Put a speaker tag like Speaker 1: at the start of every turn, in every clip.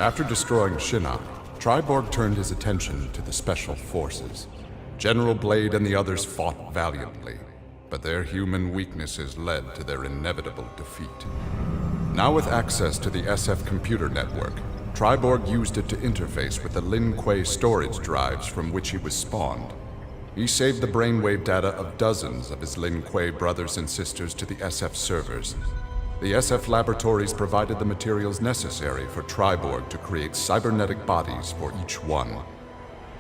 Speaker 1: After destroying Shinnok, Triborg turned his attention to the Special Forces. General Blade and the others fought valiantly, but their human weaknesses led to their inevitable defeat. Now with access to the SF computer network, Triborg used it to interface with the Lin Kuei storage drives from which he was spawned. He saved the brainwave data of dozens of his Lin Kuei brothers and sisters to the SF servers. The SF laboratories provided the materials necessary for Triborg to create cybernetic bodies for each one.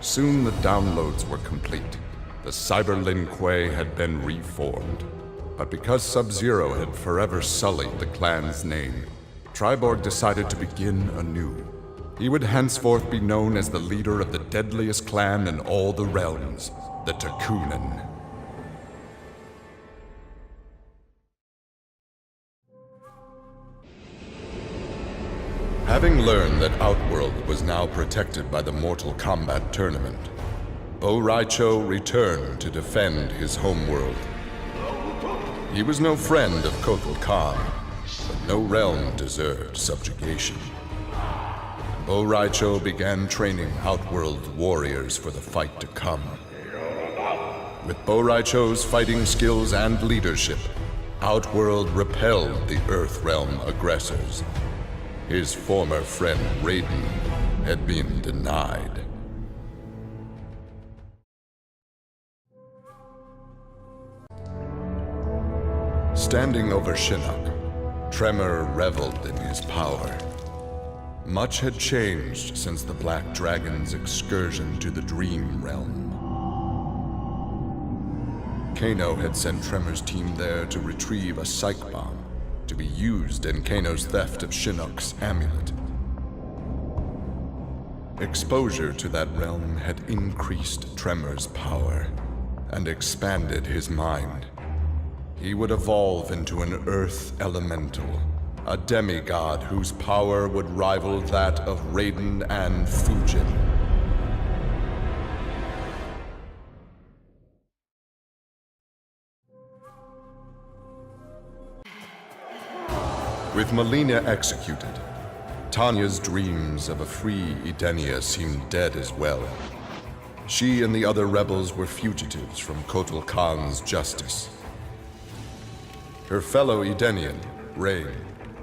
Speaker 1: Soon the downloads were complete. The Cyber Lin Kuei had been reformed. But because Sub-Zero had forever sullied the clan's name, Triborg decided to begin anew. He would henceforth be known as the leader of the deadliest clan in all the realms, the Takunin. Having learned that Outworld was now protected by the Mortal Kombat tournament, Bo' Rai Cho returned to defend his homeworld. He was no friend of Kotal Khan, but no realm deserved subjugation. Bo' Rai Cho began training Outworld warriors for the fight to come. With Bo' Rai Cho's fighting skills and leadership, Outworld repelled the Earthrealm aggressors. His former friend Raiden had been denied. Standing over Shinnok, Tremor reveled in his power. Much had changed since the Black Dragon's excursion to the Dream Realm. Kano had sent Tremor's team there to retrieve a psych bomb to be used in Kano's theft of Shinnok's amulet. Exposure to that realm had increased Tremor's power and expanded his mind. He would evolve into an Earth Elemental, a demigod whose power would rival that of Raiden and Fujin. With Melina executed, Tanya's dreams of a free Edenia seemed dead as well. She and the other rebels were fugitives from Kotal Khan's justice. Her fellow Edenian, Rain,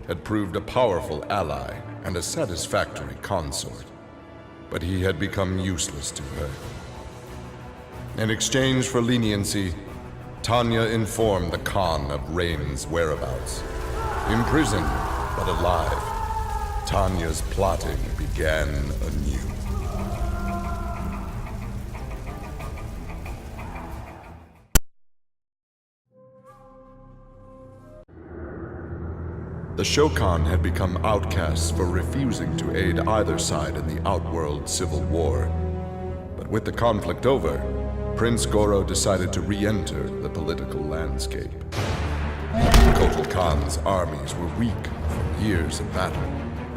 Speaker 1: had proved a powerful ally and a satisfactory consort, but he had become useless to her. In exchange for leniency, Tanya informed the Khan of Rain's whereabouts. Imprisoned, but alive, Tanya's plotting began anew. The Shokan had become outcasts for refusing to aid either side in the Outworld civil war. But with the conflict over, Prince Goro decided to re-enter the political landscape. Kotal Khan's armies were weak from years of battle.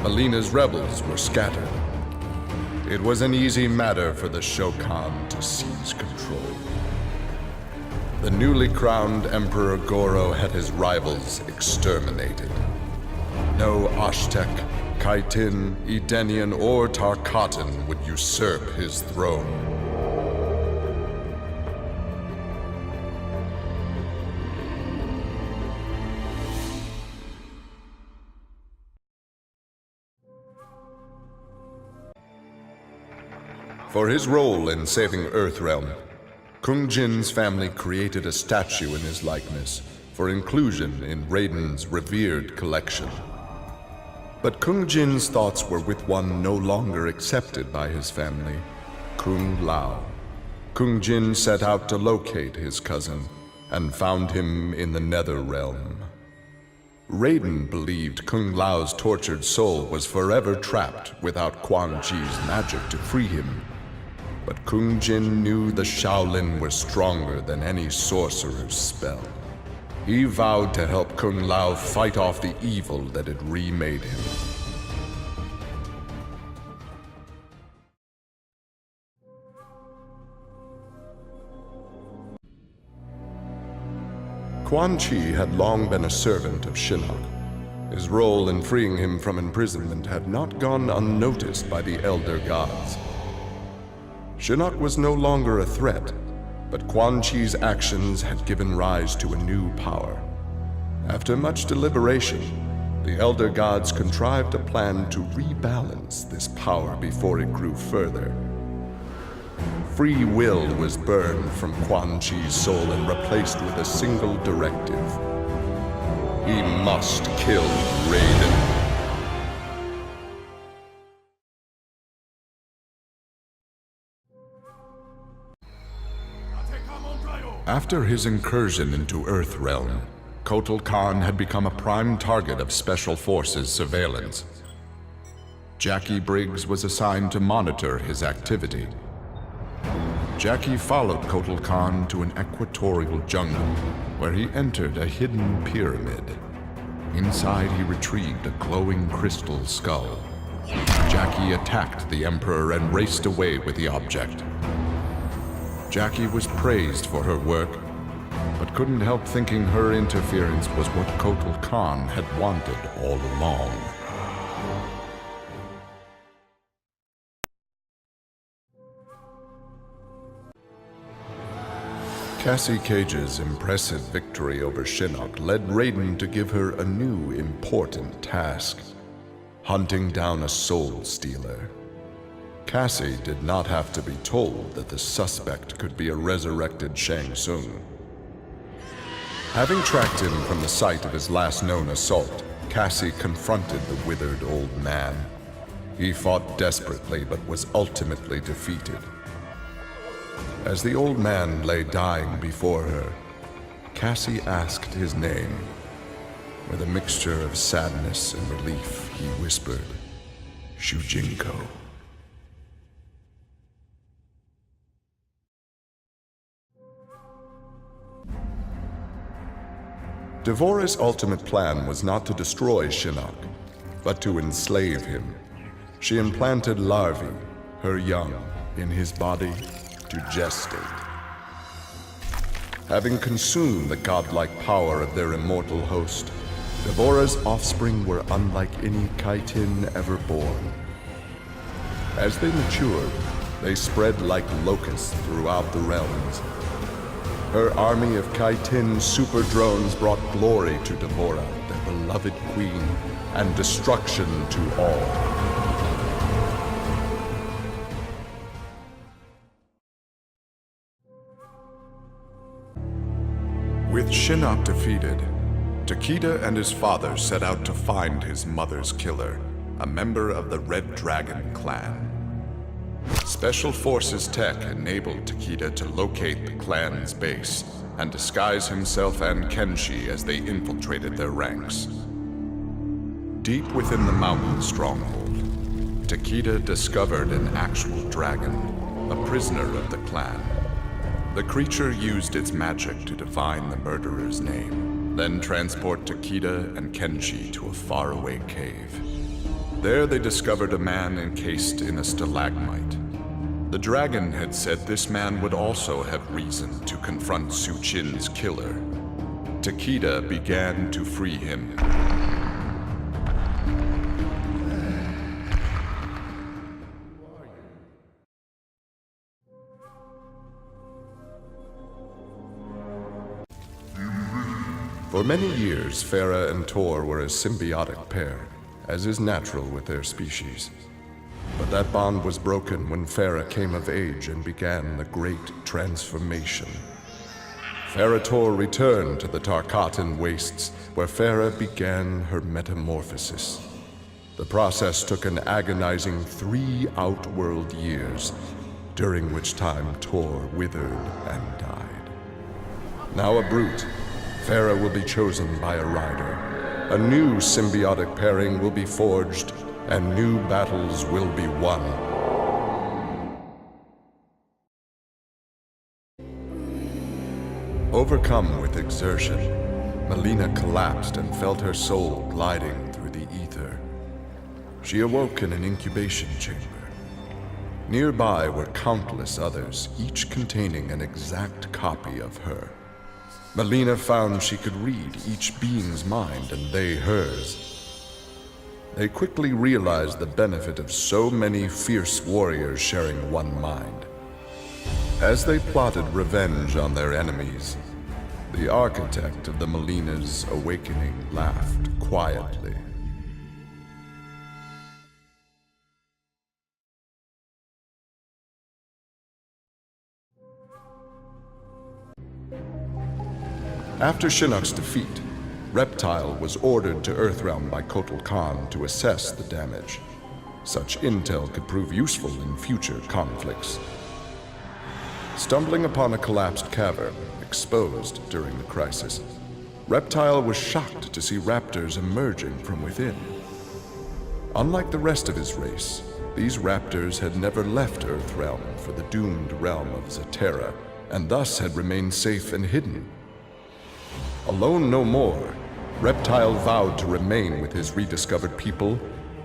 Speaker 1: Melina's rebels were scattered. It was an easy matter for the Shokan to seize control. The newly crowned Emperor Goro had his rivals exterminated. No Ashtek, Kaitin, Edenian, or Tarkatan would usurp his throne. For his role in saving Earthrealm, Kung Jin's family created a statue in his likeness for inclusion in Raiden's revered collection. But Kung Jin's thoughts were with one no longer accepted by his family, Kung Lao. Kung Jin set out to locate his cousin and found him in the Nether Realm. Raiden believed Kung Lao's tortured soul was forever trapped without Quan Chi's magic to free him. But Kung Jin knew the Shaolin were stronger than any sorcerer's spell. He vowed to help Kung Lao fight off the evil that had remade him. Quan Chi had long been a servant of Shinnok. His role in freeing him from imprisonment had not gone unnoticed by the Elder Gods. Shinnok was no longer a threat, but Quan Chi's actions had given rise to a new power. After much deliberation, the Elder Gods contrived a plan to rebalance this power before it grew further. Free will was burned from Quan Chi's soul and replaced with a single directive. He must kill Raiden. After his incursion into Earthrealm, Kotal Khan had become a prime target of Special Forces surveillance. Jackie Briggs was assigned to monitor his activity. Jackie followed Kotal Khan to an equatorial jungle, where he entered a hidden pyramid. Inside, he retrieved a glowing crystal skull. Jackie attacked the Emperor and raced away with the object. Jackie was praised for her work, but couldn't help thinking her interference was what Kotal Khan had wanted all along. Cassie Cage's impressive victory over Shinnok led Raiden to give her a new important task: hunting down a soul stealer. Cassie did not have to be told that the suspect could be a resurrected Shang Tsung. Having tracked him from the site of his last known assault, Cassie confronted the withered old man. He fought desperately but was ultimately defeated. As the old man lay dying before her, Cassie asked his name. With a mixture of sadness and relief, he whispered, "Shujinko." Devora's ultimate plan was not to destroy Shinnok, but to enslave him. She implanted larvae, her young, in his body to gestate. Having consumed the godlike power of their immortal host, Devora's offspring were unlike any Kaitin ever born. As they matured, they spread like locusts throughout the realms. Her army of Kaitin super drones brought glory to Devora, their beloved queen, and destruction to all. With Shinnok defeated, Takeda and his father set out to find his mother's killer, a member of the Red Dragon clan. Special Forces tech enabled Takeda to locate the clan's base and disguise himself and Kenshi as they infiltrated their ranks. Deep within the mountain stronghold, Takeda discovered an actual dragon, a prisoner of the clan. The creature used its magic to divine the murderer's name, then transport Takeda and Kenshi to a faraway cave. There they discovered a man encased in a stalagmite. The dragon had said this man would also have reason to confront Su Qin's killer. Takeda began to free him. For many years, Farah and Tor were a symbiotic pair, as is natural with their species. But that bond was broken when Farah came of age and began the Great Transformation. Farah Tor returned to the Tarkatan Wastes, where Farah began her metamorphosis. The process took an agonizing 3 outworld years, during which time Tor withered and died. Now a brute, Farah will be chosen by a rider. A new symbiotic pairing will be forged, and new battles will be won. Overcome with exertion, Melina collapsed and felt her soul gliding through the ether. She awoke in an incubation chamber. Nearby were countless others, each containing an exact copy of her. Melina found she could read each being's mind and they hers. They quickly realized the benefit of so many fierce warriors sharing one mind. As they plotted revenge on their enemies, the architect of the Molina's awakening laughed quietly. After Shinnok's defeat, Reptile was ordered to Earthrealm by Kotal Khan to assess the damage. Such intel could prove useful in future conflicts. Stumbling upon a collapsed cavern, exposed during the crisis, Reptile was shocked to see raptors emerging from within. Unlike the rest of his race, these raptors had never left Earthrealm for the doomed realm of Zaterra, and thus had remained safe and hidden. Alone no more, Reptile vowed to remain with his rediscovered people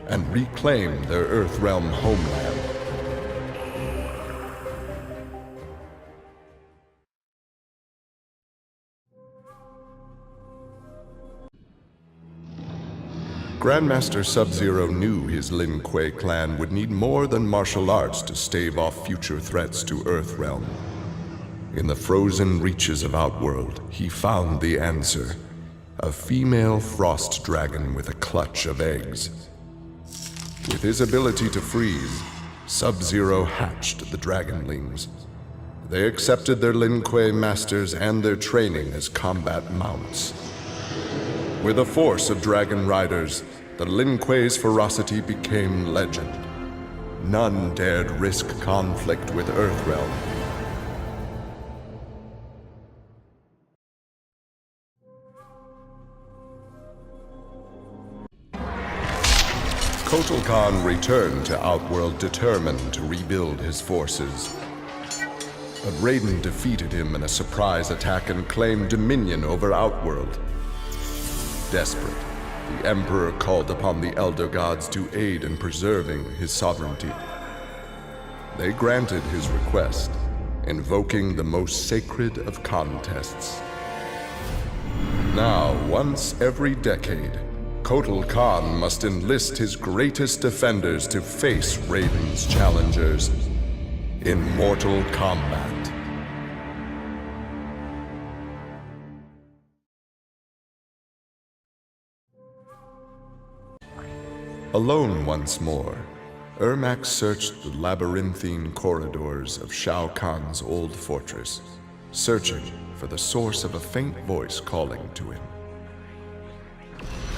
Speaker 1: and reclaim their Earthrealm homeland. Grandmaster Sub-Zero knew his Lin Kuei clan would need more than martial arts to stave off future threats to Earthrealm. In the frozen reaches of Outworld, he found the answer. A female frost dragon with a clutch of eggs. With his ability to freeze, Sub-Zero hatched the dragonlings. They accepted their Lin Kuei masters and their training as combat mounts. With a force of dragon riders, the Lin Kuei's ferocity became legend. None dared risk conflict with Earthrealm. Kotal Khan returned to Outworld determined to rebuild his forces. But Raiden defeated him in a surprise attack and claimed dominion over Outworld. Desperate, the Emperor called upon the Elder Gods to aid in preserving his sovereignty. They granted his request, invoking the most sacred of contests. Now, once every decade, Kotal Khan must enlist his greatest defenders to face Raiden's challengers in mortal combat. Alone once more, Ermac searched the labyrinthine corridors of Shao Kahn's old fortress, searching for the source of a faint voice calling to him.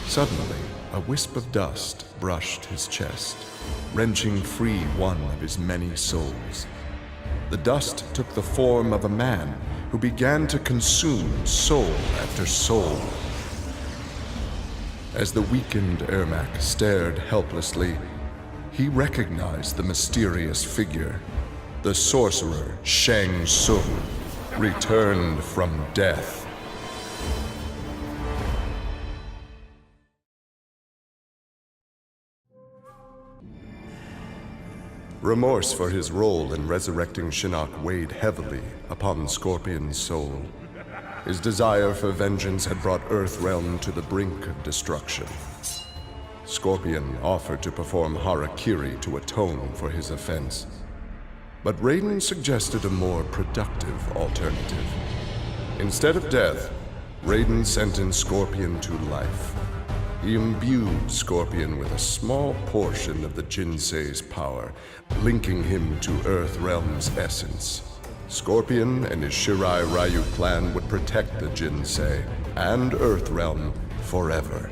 Speaker 1: Suddenly, a wisp of dust brushed his chest, wrenching free one of his many souls. The dust took the form of a man who began to consume soul after soul. As the weakened Ermac stared helplessly, he recognized the mysterious figure. The sorcerer Shang Tsung, returned from death. Remorse for his role in resurrecting Shinnok weighed heavily upon Scorpion's soul. His desire for vengeance had brought Earthrealm to the brink of destruction. Scorpion offered to perform harakiri to atone for his offense. But Raiden suggested a more productive alternative. Instead of death, Raiden sentenced Scorpion to life. He imbued Scorpion with a small portion of the Jinsei's power, linking him to Earthrealm's essence. Scorpion and his Shirai Ryu clan would protect the Jinsei and Earthrealm forever.